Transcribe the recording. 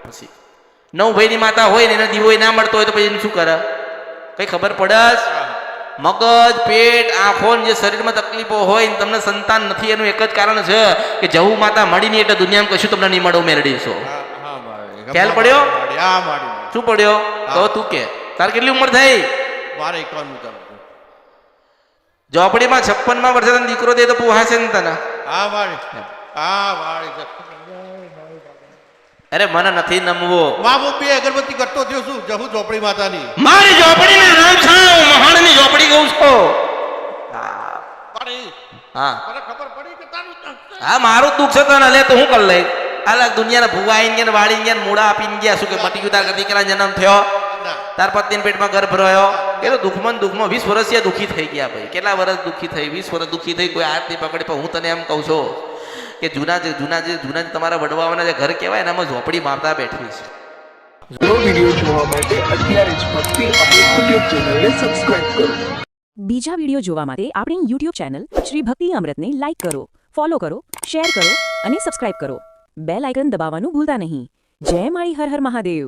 પછી 9 ભાઈની માતા હોય ને એને દીવો ના મળતો હોય તો પછી એને શું કરે? કઈ ખબર પડે? મગજ, પેટ, આંખો જે શરીરમાં તકલીફો હોય ને તમને સંતાન નથી એનું એક જ કારણ છે કે જહુ માતા મળી નહીં એટલે દુનિયામાં કશું તમને નહીં મળે મેળવીશો. ખ્યાલ પડ્યો? શું પડ્યો? તો તું કે તાર કેટલી ઉંમર થઈ? મારે 51 ઝોપડીમાં 56માં વર્ષે તને દીકરો દે તો પોહાશે ને તને? અરે મને નથી નમવો. હું બે અગરબત્તી કરતો થયો છું જહુ ઝોપડી માતાની. મારી ઝોપડીનું નામ છે મહાણની ઝોપડી કહું છું. હા મને ખબર પડી કે તારું હા મારું દુઃખ છે તને લે તો હું કરી લઈ. અલગ દુનિયાના ભૂવા આવીને ગયા વાળી ગયા મૂળા આપીને ગયા શું કે મટી ગયું તાર દીકરા જન્મ થયો તાર પત્નીના પેટમાં ગર્ભ રહ્યો એ તો દુઃખમાં 20 વર્ષથી દુઃખી થઈ ગયા ભાઈ. કેટલા વર્ષ દુઃખી થઈ? 20 વર્ષ દુઃખી થઈ કોઈ હાથ નહીં પકડી. પણ હું તને એમ કહું છું કે જૂના તમારા વડવાઓના જે ઘર કહેવાય એનામાં ઝોપડી માતા બેઠી છે. જો વિડિયો જોવા માટે અત્યારે જ ભક્તિ અમૃત યુટ્યુબ ચેનલને સબસ્ક્રાઇબ કરો. બીજા વિડિયો જોવા માટે આપણી યુટ્યુબ ચેનલ શ્રી ભક્તિ અમૃતને લાઇક કરો, ફોલો કરો, શેર કરો અને સબસ્ક્રાઇબ કરો. બેલ આઇકન દબાવવાનું ભૂલતા નહીં. જય માળી હર હર મહાદેવ.